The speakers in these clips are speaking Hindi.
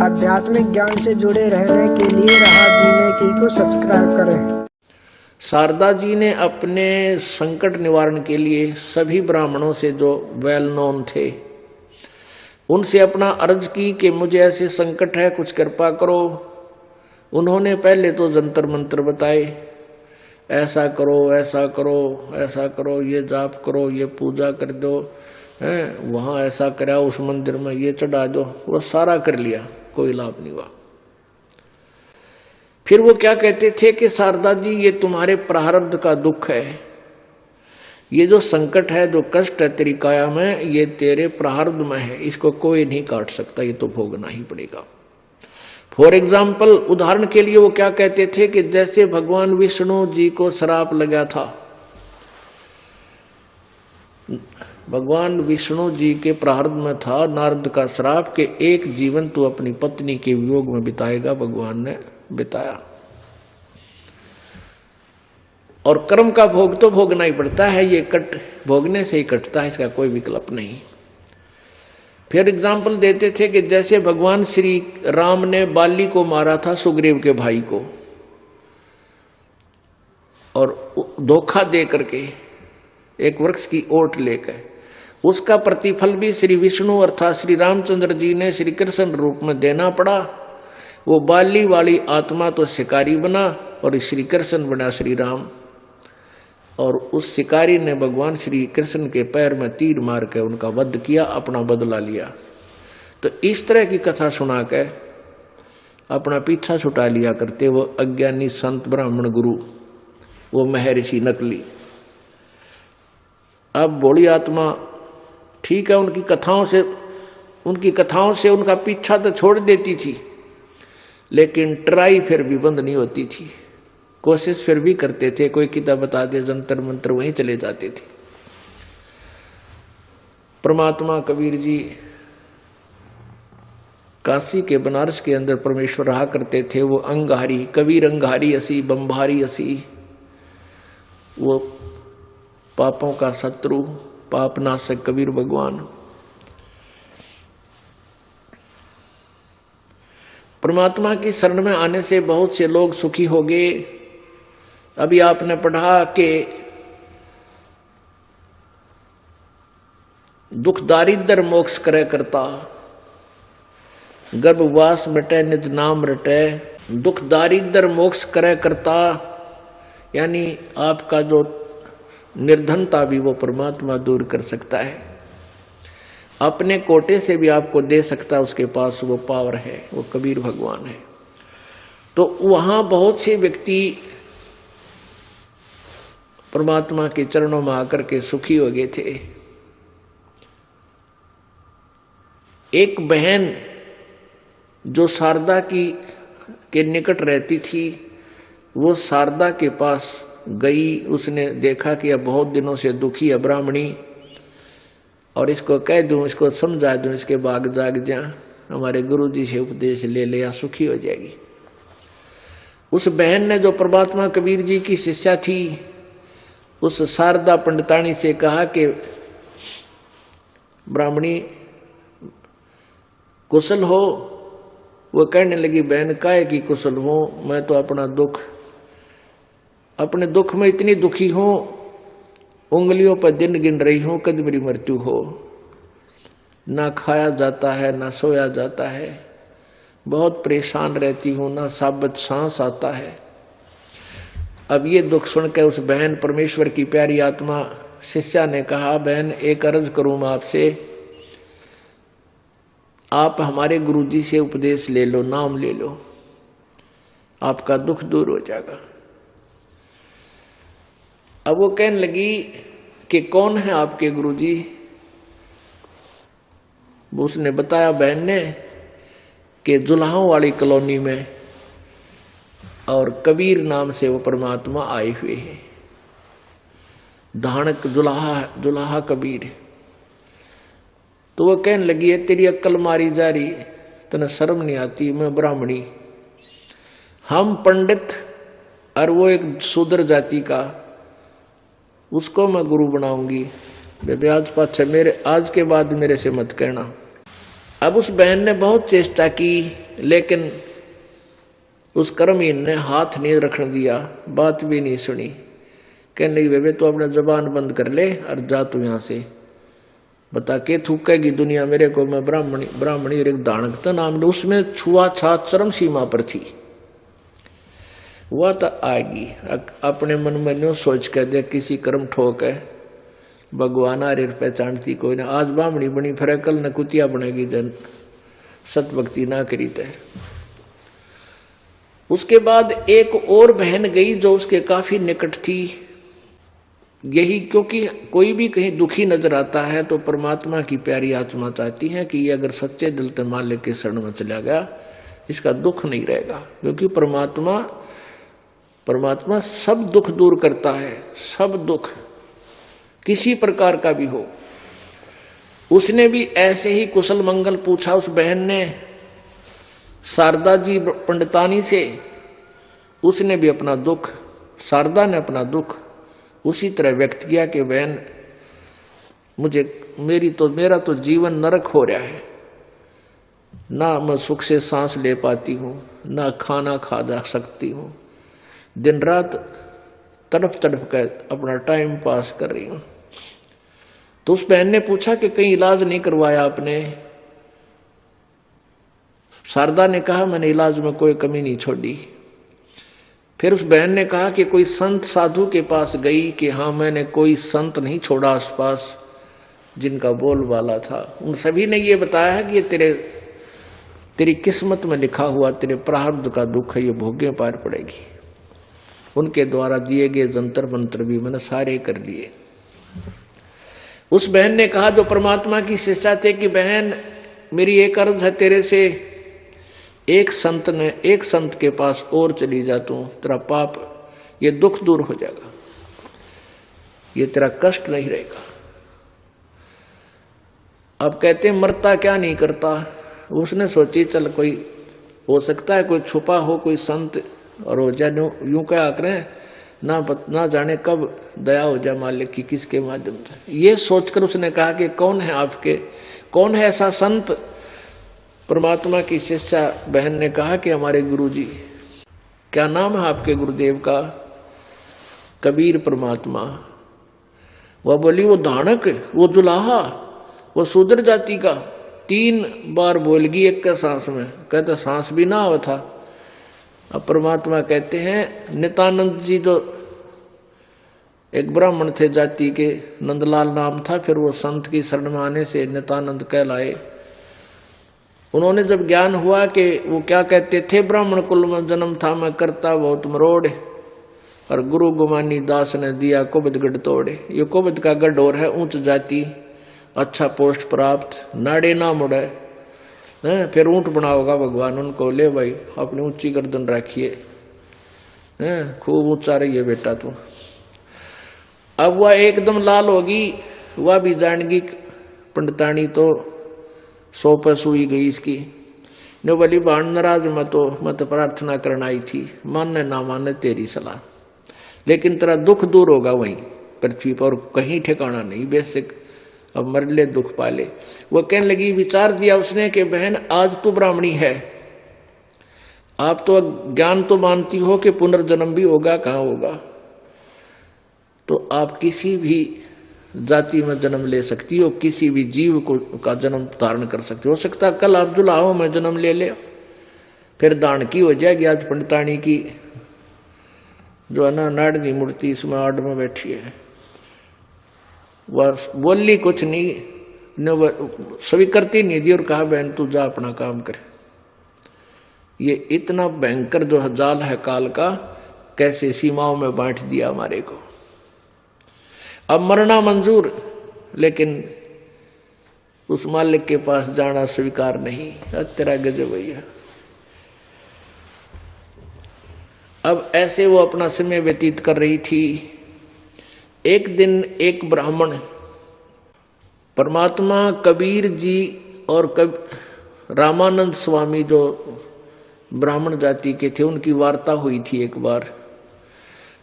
आध्यात्मिक ज्ञान से जुड़े रहने के लिए राह जीने की को सब्सक्राइब करें। शारदा जी ने अपने संकट निवारण के लिए सभी ब्राह्मणों से जो वेल नोन थे उनसे अपना अर्ज की कि मुझे ऐसे संकट है, कुछ कृपा करो। उन्होंने पहले तो जंतर मंत्र बताए, ऐसा करो, ऐसा करो, ऐसा करो, ये जाप करो, ये पूजा कर दो, हैं वहाँ ऐसा करा, उस मंदिर में ये चढ़ा दो। वो सारा कर लिया, कोई लाभ नहीं हुआ। फिर वो क्या कहते थे कि शारदा जी ये तुम्हारे प्रारब्ध का दुख है, ये जो संकट है, जो कष्ट है तेरी काया में, ये तेरे प्रारब्ध में है, इसको कोई नहीं काट सकता, ये तो भोगना ही पड़ेगा। फॉर एग्जाम्पल, उदाहरण के लिए वो क्या कहते थे कि जैसे भगवान विष्णु जी को श्राप लगा था, भगवान विष्णु जी के प्रारब्ध में था नारद का श्राप कि एक जीवन तू अपनी पत्नी के वियोग में बिताएगा। भगवान ने बिताया, और कर्म का भोग तो भोगना ही पड़ता है, ये कट भोगने से ही कटता है, इसका कोई विकल्प नहीं। फिर एग्जाम्पल देते थे कि जैसे भगवान श्री राम ने बाली को मारा था, सुग्रीव के भाई को, और धोखा दे करके एक वृक्ष की ओट लेकर, उसका प्रतिफल भी श्री विष्णु अर्थात श्री रामचंद्र जी ने श्री कृष्ण रूप में देना पड़ा। वो बाली वाली आत्मा तो शिकारी बना और श्री कृष्ण बना श्री राम, और उस शिकारी ने भगवान श्री कृष्ण के पैर में तीर मार के उनका वध किया, अपना बदला लिया। तो इस तरह की कथा सुना के अपना पीछा छुटा लिया करते वो अज्ञानी संत ब्राह्मण गुरु, वो महर्षि नकली। अब भोली आत्मा ठीक है, उनकी कथाओं से उनका पीछा तो छोड़ देती थी, लेकिन ट्राई फिर भी बंद नहीं होती थी, कोशिश फिर भी करते थे। कोई किताब बता दे, जंतर मंत्र, वहीं चले जाते थे। परमात्मा कबीर जी काशी के बनारस के अंदर परमेश्वर रहा करते थे। वो अंगहारी कबीर, अंगहारी असी बम्भारी असी, वो पापों का शत्रु, पाप नाशक कबीर भगवान। परमात्मा की शरण में आने से बहुत से लोग सुखी हो गए। अभी आपने पढ़ा कि दुख दारिद्र मोक्ष करे करता, गर्भवास मिटे निज नाम रटे। दुख दारिद्र मोक्ष करे करता, यानी आपका जो निर्धनता भी वो परमात्मा दूर कर सकता है, अपने कोटे से भी आपको दे सकता है, उसके पास वो पावर है, वो कबीर भगवान है। तो वहां बहुत से व्यक्ति परमात्मा के चरणों में आकर के सुखी हो गए थे। एक बहन जो शारदा के निकट रहती थी, वो शारदा के पास गई। उसने देखा कि अब बहुत दिनों से दुखी है ब्राह्मणी, और इसको कह दूं, इसको समझा दूं, इसके बाग जाग जा, हमारे गुरु जी से उपदेश ले लिया, सुखी हो जाएगी। उस बहन ने, जो परमात्मा कबीर जी की शिष्या थी, उस शारदा पंडितानी से कहा कि ब्राह्मणी कुशल हो? वो कहने लगी, बहन काहे की कुशल हो, मैं तो अपने दुख में इतनी दुखी हूं, उंगलियों पर दिन गिन रही हूं, कद मेरी मृत्यु हो। ना खाया जाता है, ना सोया जाता है, बहुत परेशान रहती हूं, ना साबत सांस आता है। अब ये दुख सुनकर उस बहन, परमेश्वर की प्यारी आत्मा शिष्या ने कहा, बहन एक अर्ज करूं मैं आपसे, आप हमारे गुरु जी से उपदेश ले लो, नाम ले लो, आपका दुख दूर हो जाएगा। अब वो कहने लगी कि कौन है आपके गुरुजी? उसने बताया बहन ने कि जुलाहों वाली कॉलोनी में, और कबीर नाम से वो परमात्मा आए हुए हैं, धानक जुलाहा कबीर। तो वो कहने लगी, है तेरी अक्ल मारी जा रही, तने शर्म नहीं आती? मैं ब्राह्मणी, हम पंडित, और वो एक शूद्र जाति का, उसको मैं गुरु बनाऊंगी। बेबे आज के बाद मेरे से मत कहना। अब उस बहन ने बहुत चेष्टा की, लेकिन उस कर्महीन ने हाथ नहीं रखने दिया, बात भी नहीं सुनी। कहने लगी, बेबे तो अपना जबान बंद कर ले और जा तू यहां से, बता के थूकेगी दुनिया मेरे को, मैं ब्राह्मणी और एक दानकता नाम ने उसमें छुआछात चरम सीमा पर थी। वह तो आएगी अपने मन में न्यू सोच कर दे किसी कर्म ठोक है, भगवान आर्य पहचानती कोई ना, आज ब्राह्मणी बनी फिर कल न कुतिया बनेगी जन सत भक्ति ना करी तय। उसके बाद एक और बहन गई जो उसके काफी निकट थी। यही क्योंकि कोई भी कहीं दुखी नजर आता है तो परमात्मा की प्यारी आत्मा चाहती है कि ये अगर सच्चे दिल से मालिक के शरण में चला गया इसका दुख नहीं रहेगा, क्योंकि परमात्मा सब दुख दूर करता है, सब दुख किसी प्रकार का भी हो। उसने भी ऐसे ही कुशल मंगल पूछा उस बहन ने शारदा जी पंडितानी से, उसने भी अपना दुख, शारदा ने अपना दुख उसी तरह व्यक्त किया कि बहन मेरा तो जीवन नरक हो रहा है, ना मैं सुख से सांस ले पाती हूँ, ना खाना खा जा सकती हूँ, दिन रात तड़प तड़प कर अपना टाइम पास कर रही हूँ। तो उस बहन ने पूछा कि कहीं इलाज नहीं करवाया आपने? शारदा ने कहा मैंने इलाज में कोई कमी नहीं छोड़ी। फिर उस बहन ने कहा कि कोई संत साधु के पास गई कि हाँ मैंने कोई संत नहीं छोड़ा आसपास जिनका बोलबाला था। उन सभी ने ये बताया है कि ये तेरी किस्मत में लिखा हुआ तेरे प्रारब्ध का दुख है, ये भोगे पार पड़ेगी। उनके द्वारा दिए गए जंतर मंत्र भी मैंने सारे कर लिए। उस बहन ने कहा जो परमात्मा की शिष्या थे कि बहन मेरी एक अर्ज है तेरे से, एक संत के पास और चली जा, तू तेरा पाप ये दुख दूर हो जाएगा, ये तेरा कष्ट नहीं रहेगा। अब कहते मरता क्या नहीं करता। उसने सोची चल कोई हो सकता है कोई छुपा हो कोई संत और हो जाए, यूं क्या करें ना जाने कब दया हो जाए मालिक की किसके माध्यम से। ये सोचकर उसने कहा कि कौन है ऐसा संत? परमात्मा की शिष्या बहन ने कहा कि हमारे गुरुजी। क्या नाम है आपके गुरुदेव का? कबीर परमात्मा। वह बोली वो दानक, वो दुलाहा, वो शूद्र जाति का। 3 बार बोल गई एक के सांस में, कहते सांस भी ना हो था। अब परमात्मा कहते हैं नित्यानंद जी जो एक ब्राह्मण थे जाति के, नंदलाल नाम था, फिर वो संत की शरण में आने से नित्यानंद कहलाए। उन्होंने जब ज्ञान हुआ कि वो क्या कहते थे ब्राह्मण कुल में जन्म था मैं करता बहुत मरोड़, और गुरु गुमानी दास ने दिया कुबद गढ़ तोड़े। ये कुबद का गढ़ और है उच्च जाति, अच्छा पोस्ट प्राप्त, नाड़े ना मुड़े, फिर ऊंट बनाओगा भगवान उनको, ले भाई अपनी ऊंची गर्दन रखिए, खूब ऊंचा रहिए बेटा तू। अब वह एकदम लाल होगी, वह भी जानेगी पंडितानी तो 100 पे सुई गई इसकी। ने बोली बाण नाराज मैं तो प्रार्थना करना आई थी, मानने ना मानने तेरी सलाह, लेकिन तेरा दुख दूर होगा वहीं पृथ्वी पर, कहीं ठिकाना नहीं, बेसिक अब मर ले दुख पाले। वो कहने लगी, विचार दिया उसने कि बहन आज तो ब्राह्मणी है, आप तो ज्ञान तो मानती हो कि पुनर्जन्म भी होगा, कहाँ होगा, तो आप किसी भी जाति में जन्म ले सकती हो, किसी भी जीव का जन्म धारण कर सकती हो सकता कल आप दुल्हाओं में जन्म ले, फिर दान की हो जाएगी। आज पंडितानी की जो है ना नाड़नी मूर्ति इसमें आड़ में बैठी है, वह बोली कुछ नहीं, स्वीकृति नहीं दी और कहा बहन तू जा अपना काम कर। ये इतना भयंकर जो जाल है काल का, कैसे सीमाओं में बांट दिया हमारे को। अब मरना मंजूर, लेकिन उस मालिक के पास जाना स्वीकार नहीं। तेरा गजब भैया। अब ऐसे वो अपना समय व्यतीत कर रही थी। एक दिन एक ब्राह्मण परमात्मा कबीर जी और रामानंद स्वामी जो ब्राह्मण जाति के थे उनकी वार्ता हुई थी एक बार,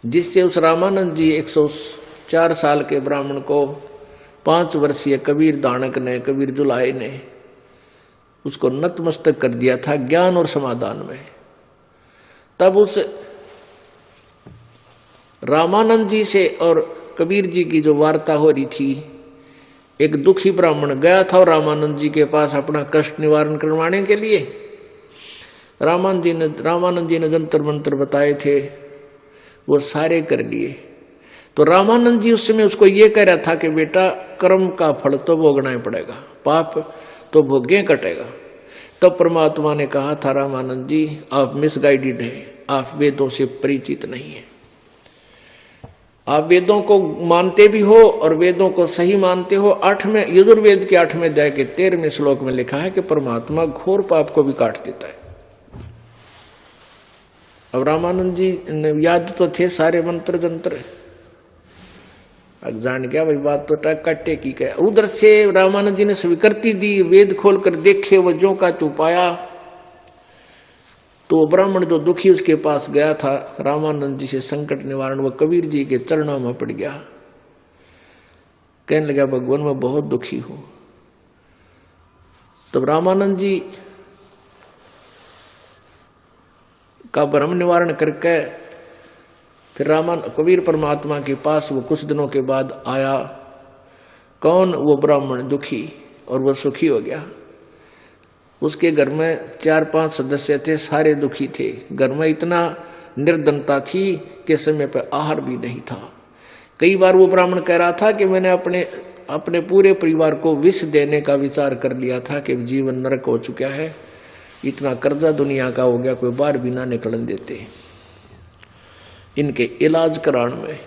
जिससे उस रामानंद जी 104 साल के ब्राह्मण को 5 वर्षीय कबीर दानक ने, कबीर जुलाहे ने उसको नतमस्तक कर दिया था ज्ञान और समाधान में। तब उस रामानंद जी से और कबीर जी की जो वार्ता हो रही थी, एक दुखी ब्राह्मण गया था रामानंद जी के पास अपना कष्ट निवारण करवाने के लिए। रामानंद जी ने जंतर मंत्र बताए थे, वो सारे कर लिए। तो रामानंद जी उस समय उसको ये कह रहा था कि बेटा कर्म का फल तो भोगना ही पड़ेगा, पाप तो भोग्य कटेगा। तब परमात्मा ने कहा था रामानंद जी आप मिसगाइडेड हैं, आप वेदों से परिचित नहीं है। आप वेदों को मानते भी हो और वेदों को सही मानते हो। 8वें यजुर्वेद के 8वें अध्याय के 13वें श्लोक में लिखा है कि परमात्मा घोर पाप को भी काट देता है। अब रामानंद जी ने याद तो थे सारे मंत्र जंत्र, अब जान गया भाई बात तो कट्टे की कह। उधर से रामानंद जी ने स्वीकृति दी, वेद खोल कर देखे वो जो का तू पाया। तो ब्राह्मण जो दुखी उसके पास गया था रामानंद जी से संकट निवारण, वो कबीर जी के चरणों में पड़ गया, कहने लगा भगवान मैं बहुत दुखी हूं। तब रामानंद जी का भ्रम निवारण करके फिर कबीर परमात्मा के पास वो कुछ दिनों के बाद आया। कौन? वो ब्राह्मण दुखी, और वो सुखी हो गया। उसके घर में 4-5 सदस्य थे, सारे दुखी थे। घर में इतना निर्धनता थी कि समय पर आहार भी नहीं था। कई बार वो ब्राह्मण कह रहा था कि मैंने अपने पूरे परिवार को विष देने का विचार कर लिया था कि जीवन नरक हो चुका है, इतना कर्जा दुनिया का हो गया, कोई बाहर भी ना निकलने देते इनके इलाज कराने में।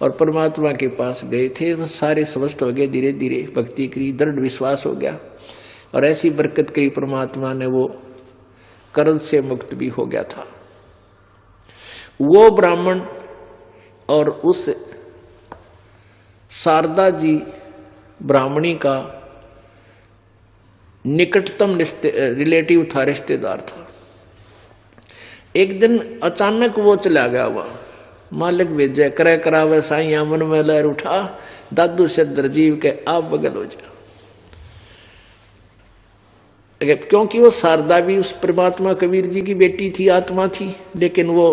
और परमात्मा के पास गए थे, वो सारे स्वस्थ हो गए। धीरे धीरे भक्ति करी, दृढ़ विश्वास हो गया और ऐसी बरकत करी परमात्मा ने, वो कर्ज से मुक्त भी हो गया था। वो ब्राह्मण और उस शारदा जी ब्राह्मणी का निकटतम रिलेटिव था, रिश्तेदार था। एक दिन अचानक वो चला गया, वहां मालिक भेजे करे करावे साइया मन में लहर उठा, दादू से दरजीव के आप बगल हो जा। क्योंकि वो शारदा भी उस परमात्मा कबीर जी की बेटी थी, आत्मा थी, लेकिन वो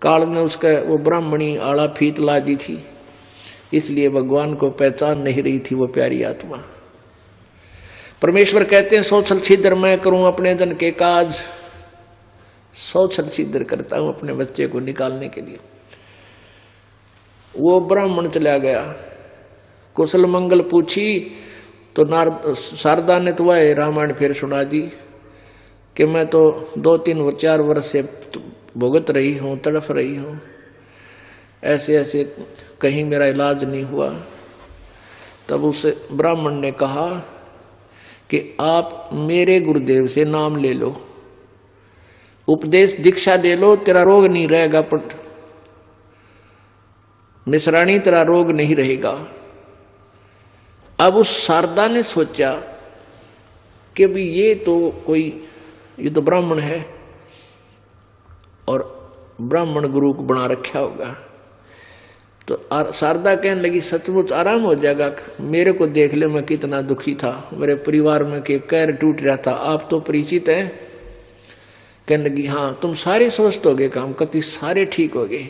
काल ने उसका वो ब्राह्मणी आड़ा फीत ला दी थी, इसलिए भगवान को पहचान नहीं रही थी वो प्यारी आत्मा। परमेश्वर कहते हैं सौ छल छिद्र मैं करूं अपने जन के काज, 100 छल छिद्र करता हूं अपने बच्चे को निकालने के लिए। वो ब्राह्मण चला गया, कुशल मंगल पूछी तो शारदा ने तो वह रामायण फिर सुना दी कि मैं तो 2-3-4 वर्ष से भुगत रही हूं, तड़फ रही हूं, ऐसे ऐसे कहीं मेरा इलाज नहीं हुआ। तब उस ब्राह्मण ने कहा कि आप मेरे गुरुदेव से नाम ले लो, उपदेश दीक्षा ले लो, तेरा रोग नहीं रहेगा, पर मिश्राणी तेरा रोग नहीं रहेगा। अब उस शारदा ने सोचा कि भी ये तो ब्राह्मण है और ब्राह्मण गुरु को बना रखा होगा। तो शारदा कहने लगी सचमुच आराम हो जाएगा, मेरे को देख ले मैं कितना दुखी था, मेरे परिवार में के कैर टूट रहा था, आप तो परिचित हैं। कहने लगी हाँ तुम सारे स्वस्थ हो गए, काम कति सारे ठीक हो गए।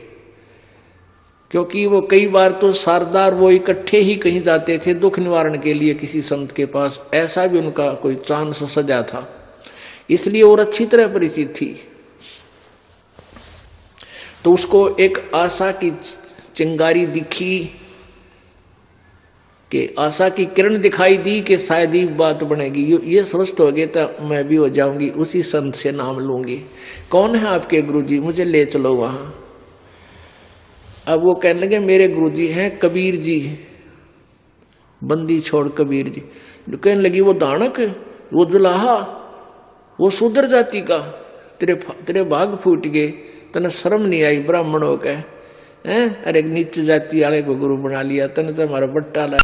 क्योंकि वो कई बार तो शारदा वो इकट्ठे ही कहीं जाते थे दुख निवारण के लिए किसी संत के पास, ऐसा भी उनका कोई चांस सजा था, इसलिए और अच्छी तरह परिचित थी। तो उसको एक आशा की चिंगारी दिखी, कि आशा की किरण दिखाई दी कि शायद ही बात बनेगी, ये स्वस्थ हो गए तो मैं भी हो जाऊंगी, उसी संत से नाम लूंगी। कौन है आपके गुरुजी, मुझे ले चलो वहां। अब वो कहने लगे मेरे गुरुजी हैं कबीर जी, बंदी छोड़ कबीर जी। कहने लगी वो दानक, वो जुलाहा, वो शूद्र जाति का, तेरे भाग फूट गए, तने शर्म नहीं आई ब्राह्मण हो गए हैं, अरे नीच जाति वाले को गुरु बना लिया, तने तो हमारा बट्टा ला